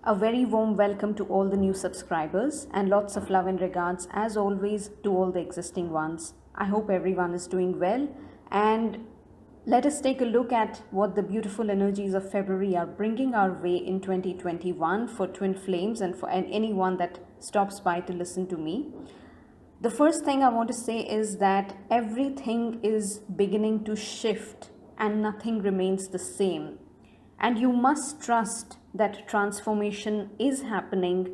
A very warm welcome to all the new subscribers and lots of love and regards as always to all the existing ones. I hope everyone is doing well, and let us take a look at what the beautiful energies of February are bringing our way in 2021 for twin flames and for anyone that stops by to listen to me. The first thing I want to say is that everything is beginning to shift and nothing remains the same. And you must trust that transformation is happening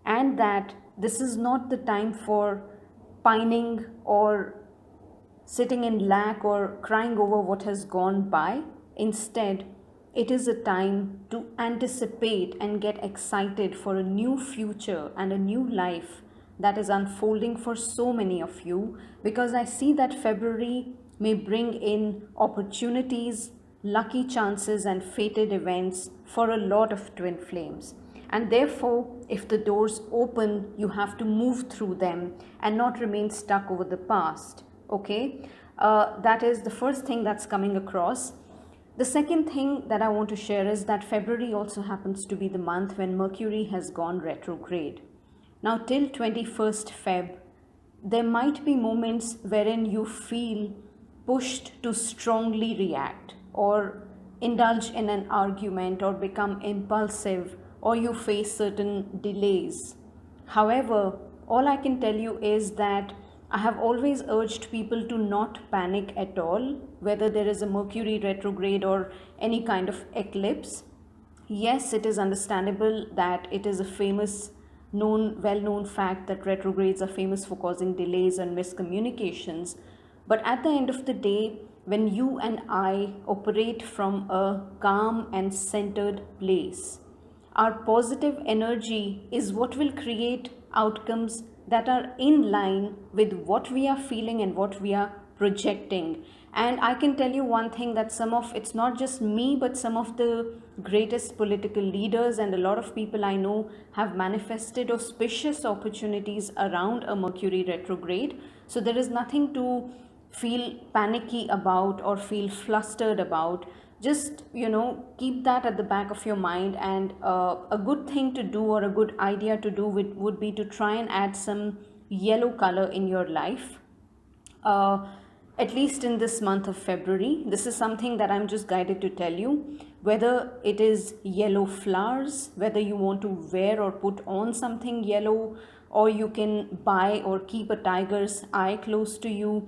and that this is not the time for pining or sitting in lack or crying over what has gone by. Instead, it is a time to anticipate and get excited for a new future and a new life that is unfolding for so many of you, because I see that February may bring in opportunities, lucky chances, and fated events for a lot of twin flames. And therefore, if the doors open, you have to move through them and not remain stuck over the past. Okay, that is the first thing that's coming across. The second thing that I want to share is that February also happens to be the month when Mercury has gone retrograde. Now, till 21st Feb, there might be moments wherein you feel pushed to strongly react or indulge in an argument or become impulsive, or you face certain delays. However, all I can tell you is that I have always urged people to not panic at all, whether there is a Mercury retrograde or any kind of eclipse. Yes, it is understandable that it is a well-known fact that retrogrades are famous for causing delays and miscommunications. But at the end of the day, when you and I operate from a calm and centered place, our positive energy is what will create outcomes that are in line with what we are feeling and what we are projecting. And I can tell you one thing, that it's not just me, but some of the greatest political leaders and a lot of people I know have manifested auspicious opportunities around a Mercury retrograde. So there is nothing to feel panicky about or feel flustered about. Just keep that at the back of your mind, and a good thing to do or a good idea to do would be to try and add some yellow color in your life, at least in this month of February. This is something that I'm just guided to tell you, whether it is yellow flowers, whether you want to wear or put on something yellow, or you can buy or keep a tiger's eye close to you,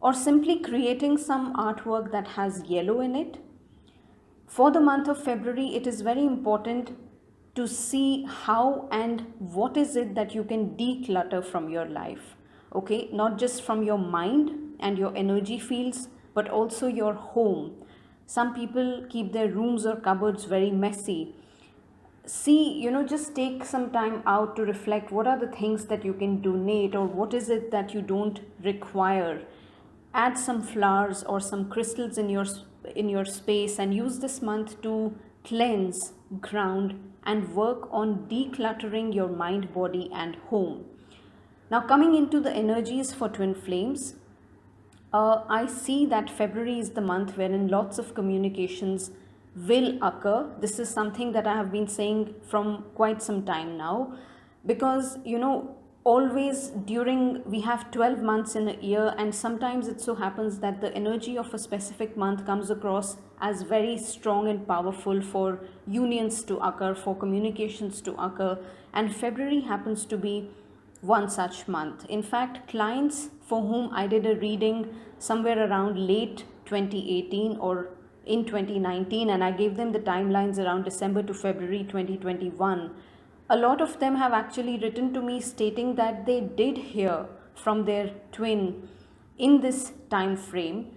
or simply creating some artwork that has yellow in it. For the month of February, it is very important to see how and what is it that you can declutter from your life. Okay, not just from your mind and your energy fields, but also your home. Some people keep their rooms or cupboards very messy. See, just take some time out to reflect what are the things that you can donate, or what is it that you don't require. Add some flowers or some crystals in your space, and use this month to cleanse, ground, and work on decluttering your mind, body, and home. Now, coming into the energies for twin flames, I see that February is the month wherein lots of communications will occur. This is something that I have been saying from quite some time now, because always we have 12 months in a year, and sometimes it so happens that the energy of a specific month comes across as very strong and powerful for unions to occur, for communications to occur, and February happens to be one such month. In fact, clients for whom I did a reading somewhere around late 2018 or in 2019, and I gave them the timelines around December to February 2021, a lot of them have actually written to me stating that they did hear from their twin in this time frame.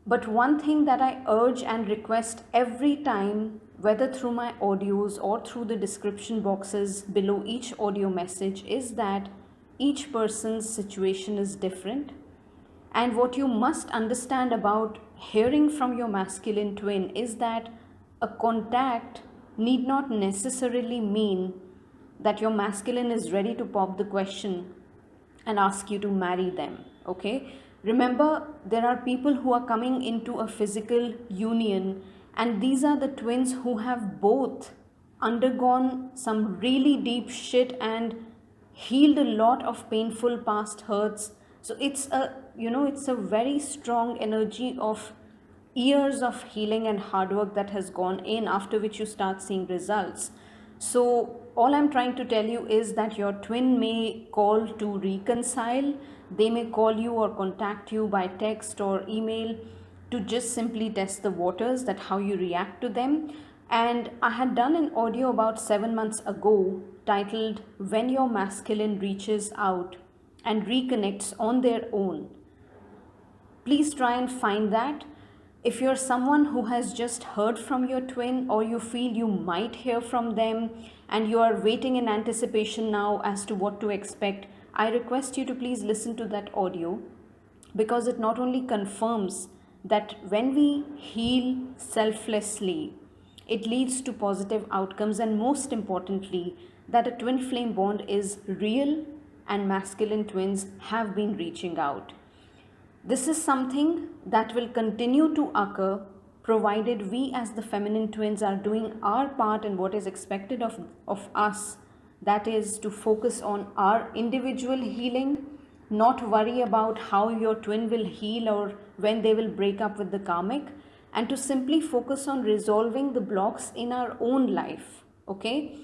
But one thing that I urge and request every time, whether through my audios or through the description boxes below each audio message, is that each person's situation is different. And what you must understand about hearing from your masculine twin is that a contact need not necessarily mean that your masculine is ready to pop the question and ask you to marry them. Okay, remember, there are people who are coming into a physical union, and these are the twins who have both undergone some really deep shit and healed a lot of painful past hurts. So it's a, it's a very strong energy of years of healing and hard work that has gone in, after which you start seeing results. So all I'm trying to tell you is that your twin may call to reconcile. They may call you or contact you by text or email to just simply test the waters, that how you react to them. And I had done an audio about 7 months ago titled When Your Masculine Reaches Out and Reconnects on Their Own. Please try and find that. If you're someone who has just heard from your twin, or you feel you might hear from them and you are waiting in anticipation now as to what to expect, I request you to please listen to that audio, because it not only confirms that when we heal selflessly, it leads to positive outcomes, and most importantly, that a twin flame bond is real and masculine twins have been reaching out. This is something that will continue to occur provided we as the feminine twins are doing our part in what is expected of us. That is to focus on our individual healing, not worry about how your twin will heal or when they will break up with the karmic, and to simply focus on resolving the blocks in our own life. Okay?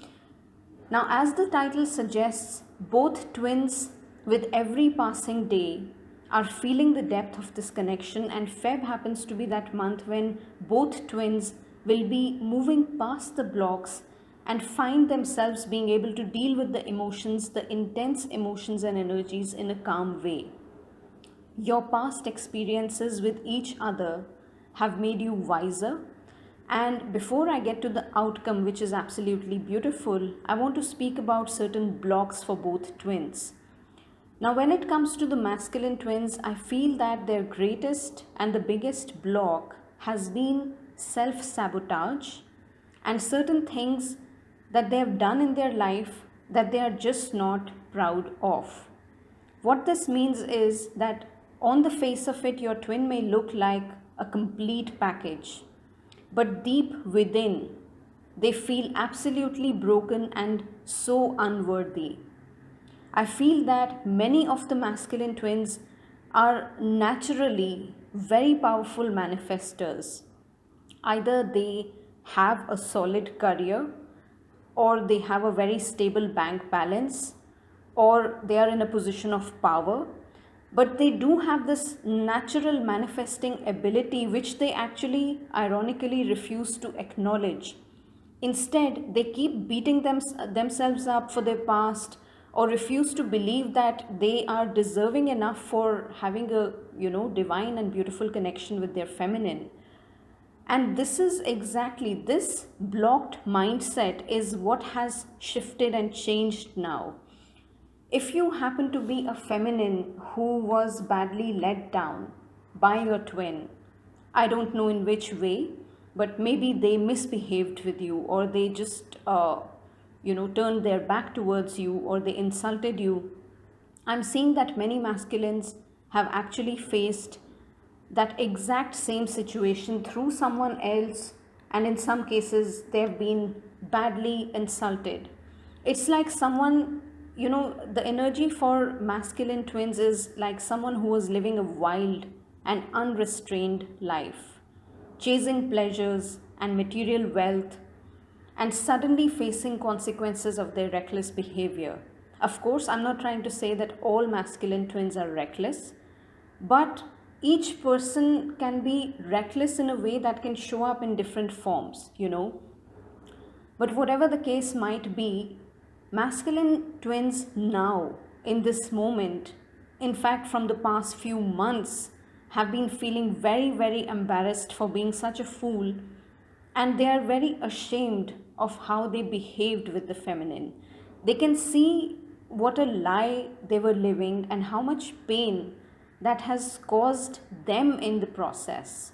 Now, as the title suggests, both twins with every passing day are feeling the depth of this connection, and Feb happens to be that month when both twins will be moving past the blocks and find themselves being able to deal with the emotions, the intense emotions and energies in a calm way. Your past experiences with each other have made you wiser. And before I get to the outcome, which is absolutely beautiful, I want to speak about certain blocks for both twins. Now, when it comes to the masculine twins, I feel that their greatest and the biggest block has been self-sabotage and certain things that they have done in their life that they are just not proud of. What this means is that on the face of it, your twin may look like a complete package, but deep within, they feel absolutely broken and so unworthy. I feel that many of the masculine twins are naturally very powerful manifestors. Either they have a solid career, or they have a very stable bank balance, or they are in a position of power, but they do have this natural manifesting ability which they actually ironically refuse to acknowledge. Instead, they keep beating themselves up for their past, or refuse to believe that they are deserving enough for having a divine and beautiful connection with their feminine. And this is exactly, this blocked mindset is what has shifted and changed now. If you happen to be a feminine who was badly let down by your twin, I don't know in which way, but maybe they misbehaved with you, or they just turned their back towards you, or they insulted you. I'm seeing that many masculines have actually faced that exact same situation through someone else, and in some cases they have been badly insulted. It's like someone, the energy for masculine twins is like someone who was living a wild and unrestrained life, chasing pleasures and material wealth, and suddenly facing consequences of their reckless behavior. Of course, I'm not trying to say that all masculine twins are reckless, but each person can be reckless in a way that can show up in different forms, But whatever the case might be, masculine twins now, in this moment, in fact from the past few months, have been feeling very, very embarrassed for being such a fool, and they are very ashamed of how they behaved with the feminine. They can see what a lie they were living and how much pain that has caused them in the process.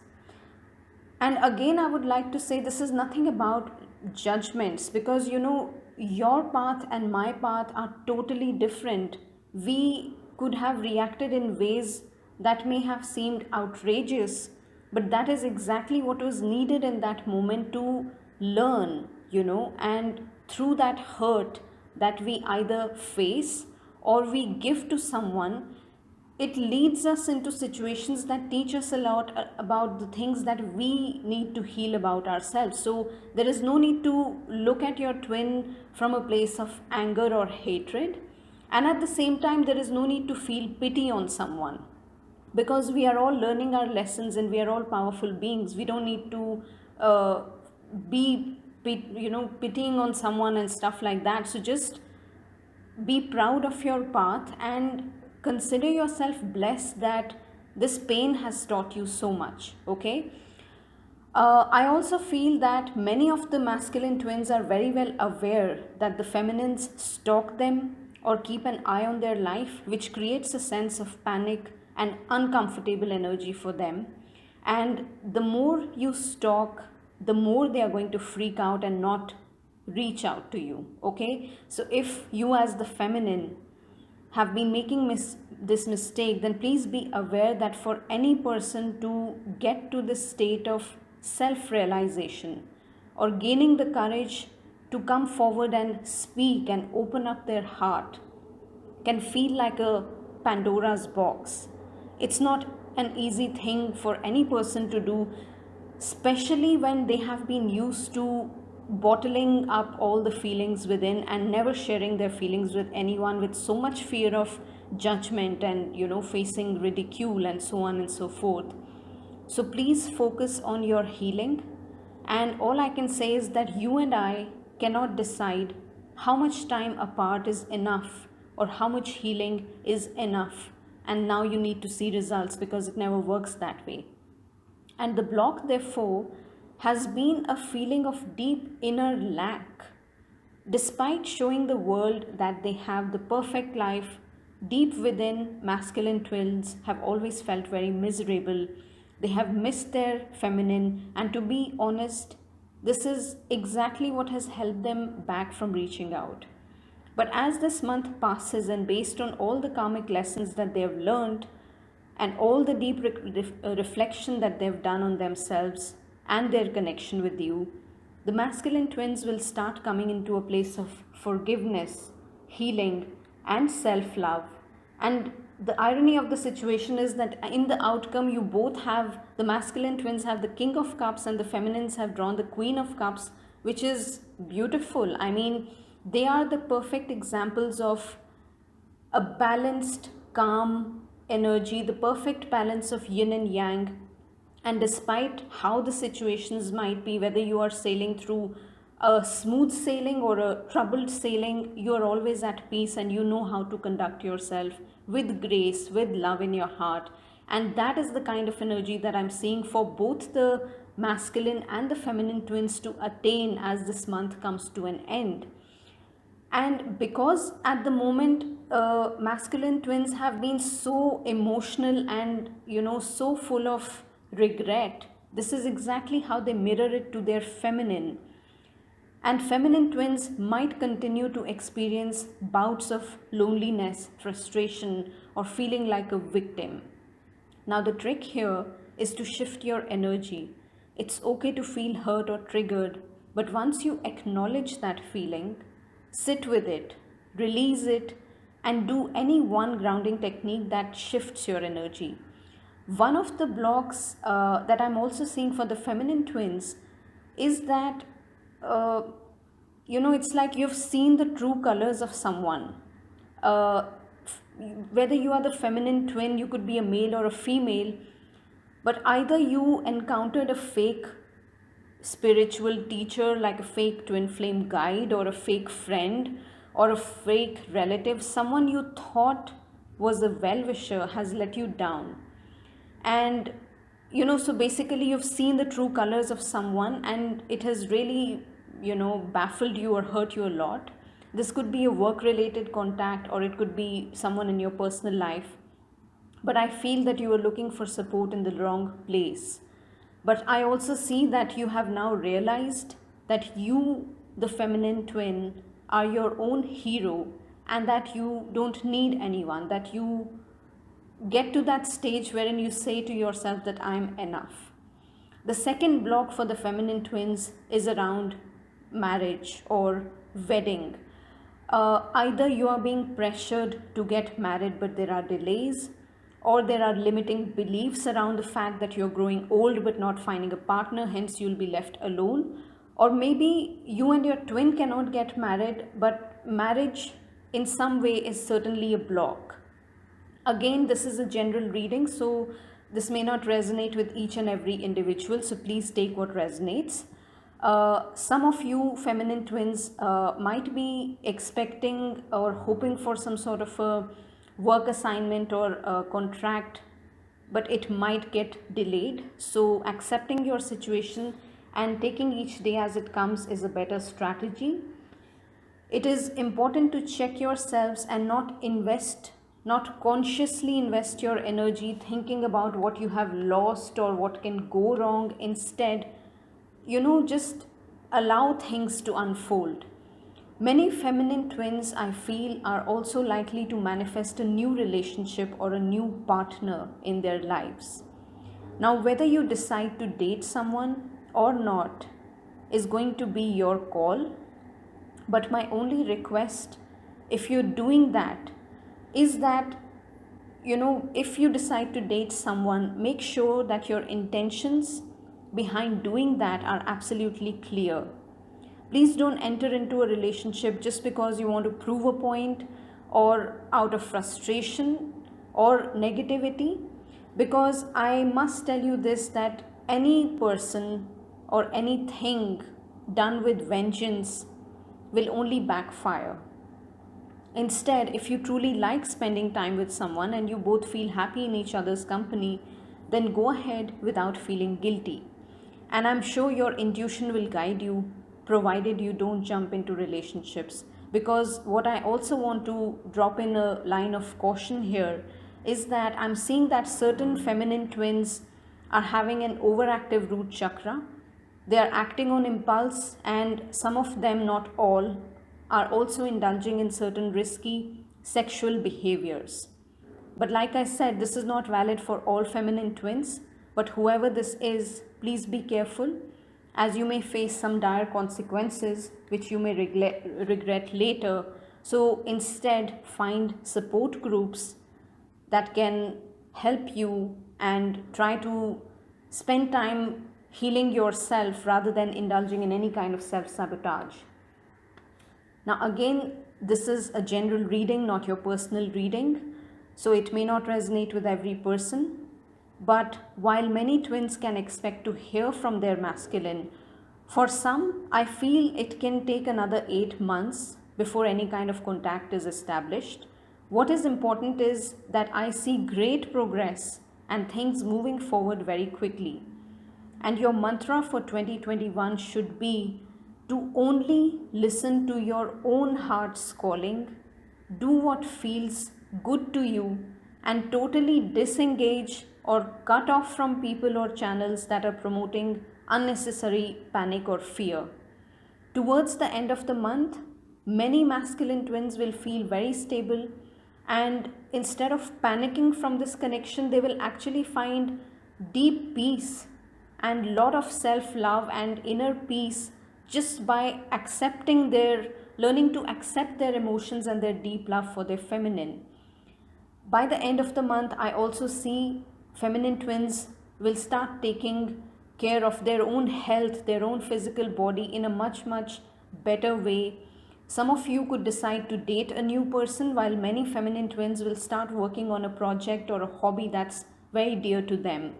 And again, I would like to say this is nothing about judgments, because your path and my path are totally different. We could have reacted in ways that may have seemed outrageous, but that is exactly what was needed in that moment to learn and through that hurt that we either face or we give to someone, it leads us into situations that teach us a lot about the things that we need to heal about ourselves. So there is no need to look at your twin from a place of anger or hatred. And at the same time, there is no need to feel pity on someone, because we are all learning our lessons and we are all powerful beings. We don't need to uh, pitying on someone and stuff like that. So just be proud of your path and consider yourself blessed that this pain has taught you so much. Okay. I also feel that many of the masculine twins are very well aware that the feminines stalk them or keep an eye on their life, which creates a sense of panic and uncomfortable energy for them. And the more you stalk, the more they are going to freak out and not reach out to you. Okay. So if you, as the feminine, have been making this mistake, then please be aware that for any person to get to this state of self-realization or gaining the courage to come forward and speak and open up their heart can feel like a Pandora's box. It's not an easy thing for any person to do, especially when they have been used to bottling up all the feelings within and never sharing their feelings with anyone, with so much fear of judgment and facing ridicule and so on and so forth. So please focus on your healing. And all I can say is that you and I cannot decide how much time apart is enough or how much healing is enough. And now you need to see results, because it never works that way. And the block, therefore, has been a feeling of deep inner lack. Despite showing the world that they have the perfect life, deep within, masculine twins have always felt very miserable. They have missed their feminine, and to be honest, this is exactly what has held them back from reaching out. But as this month passes, and based on all the karmic lessons that they have learned, and all the deep reflection that they've done on themselves and their connection with you, the masculine twins will start coming into a place of forgiveness, healing, and self-love. And the irony of the situation is that in the outcome, you both have, the masculine twins have the King of Cups and the feminines have drawn the Queen of Cups, which is beautiful. I mean, they are the perfect examples of a balanced, calm energy, the perfect balance of yin and yang. And despite how the situations might be, whether you are sailing through a smooth sailing or a troubled sailing, you are always at peace and you know how to conduct yourself with grace, with love in your heart. And that is the kind of energy that I'm seeing for both the masculine and the feminine twins to attain as this month comes to an end. And because at the moment masculine twins have been so emotional and so full of regret, this is exactly how they mirror it to their feminine. And feminine twins might continue to experience bouts of loneliness, frustration, or feeling like a victim. Now the trick here is to shift your energy. It's okay to feel hurt or triggered, but once you acknowledge that feeling, sit with it, release it, and do any one grounding technique that shifts your energy. One of the blocks that I'm also seeing for the feminine twins is that, it's like you've seen the true colors of someone. Whether you are the feminine twin, you could be a male or a female, but either you encountered a fake spiritual teacher, like a fake twin flame guide, or a fake friend, or a fake relative, someone you thought was a well-wisher has let you down. And so basically you've seen the true colors of someone and it has really baffled you or hurt you a lot. This could be a work related contact, or it could be someone in your personal life, but I feel that you are looking for support in the wrong place. But I also see that you have now realized that you, the feminine twin, are your own hero, and that you don't need anyone, that you get to that stage wherein you say to yourself that I'm enough. The second block for the feminine twins is around marriage or wedding. Either you are being pressured to get married but there are delays, or there are limiting beliefs around the fact that you're growing old but not finding a partner, hence you'll be left alone. Or maybe you and your twin cannot get married, but marriage in some way is certainly a block. Again, this is a general reading, so this may not resonate with each and every individual, so please take what resonates. Some of you feminine twins might be expecting or hoping for some sort of a work assignment or a contract, but it might get delayed. So accepting your situation and taking each day as it comes is a better strategy. It is important to check yourselves and not consciously invest your energy thinking about what you have lost or what can go wrong. Instead, just allow things to unfold. Many feminine twins, I feel, are also likely to manifest a new relationship or a new partner in their lives. Now, whether you decide to date someone or not is going to be your call. But my only request, if you're doing that, is that, if you decide to date someone, make sure that your intentions behind doing that are absolutely clear. Please don't enter into a relationship just because you want to prove a point or out of frustration or negativity. Because I must tell you this, that any person or anything done with vengeance will only backfire. Instead, if you truly like spending time with someone and you both feel happy in each other's company, then go ahead without feeling guilty. And I'm sure your intuition will guide you, provided you don't jump into relationships. Because what I also want to drop in a line of caution here is that I'm seeing that certain feminine twins are having an overactive root chakra. They are acting on impulse, and some of them, not all, are also indulging in certain risky sexual behaviors. But like I said, this is not valid for all feminine twins, but whoever this is, please be careful, as you may face some dire consequences which you may regret later. So instead, find support groups that can help you and try to spend time healing yourself rather than indulging in any kind of self-sabotage. Now again, this is a general reading, not your personal reading, so it may not resonate with every person. But while many twins can expect to hear from their masculine, for some, I feel it can take another 8 months before any kind of contact is established. What is important is that I see great progress and things moving forward very quickly. And your mantra for 2021 should be to only listen to your own heart's calling, do what feels good to you, and totally disengage or cut off from people or channels that are promoting unnecessary panic or fear. Towards the end of the month, many masculine twins will feel very stable, and instead of panicking from this connection, they will actually find deep peace and lot of self-love and inner peace just by learning to accept their emotions and their deep love for their feminine. By the end of the month, I also see feminine twins will start taking care of their own health, their own physical body in a much, much better way. Some of you could decide to date a new person, while many feminine twins will start working on a project or a hobby that's very dear to them.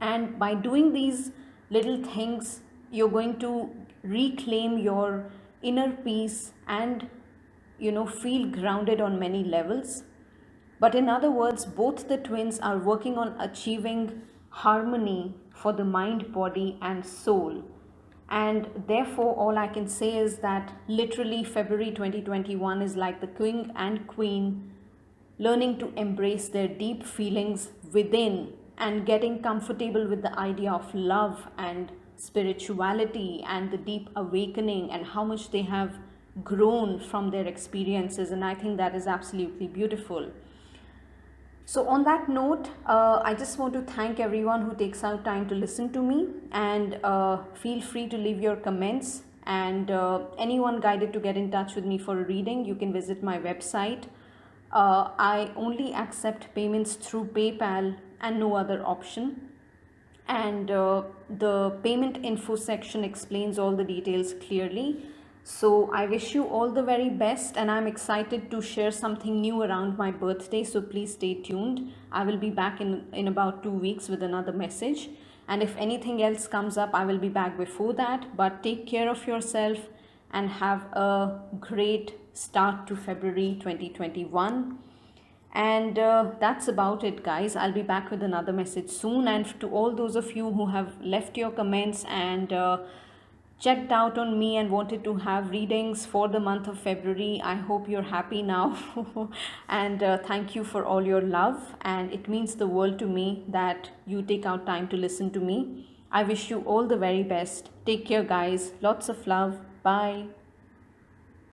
And by doing these little things, you're going to reclaim your inner peace and feel grounded on many levels. But in other words, both the twins are working on achieving harmony for the mind, body and soul. And therefore, all I can say is that literally February 2021 is like the king and queen learning to embrace their deep feelings within and getting comfortable with the idea of love and spirituality and the deep awakening and how much they have grown from their experiences. And I think that is absolutely beautiful. So on that note, I just want to thank everyone who takes out time to listen to me, and feel free to leave your comments And anyone guided to get in touch with me for a reading, you can visit my website. I only accept payments through PayPal and no other option. And the payment info section explains all the details clearly. So I wish you all the very best, and I'm excited to share something new around my birthday, so please stay tuned. I will be back in about 2 weeks with another message, and if anything else comes up, I will be back before that. But take care of yourself and have a great start to February 2021. And that's about it, guys. I'll be back with another message soon. And to all those of you who have left your comments and checked out on me and wanted to have readings for the month of February, I hope you're happy now. And thank you for all your love. And it means the world to me that you take out time to listen to me. I wish you all the very best. Take care, guys. Lots of love. Bye.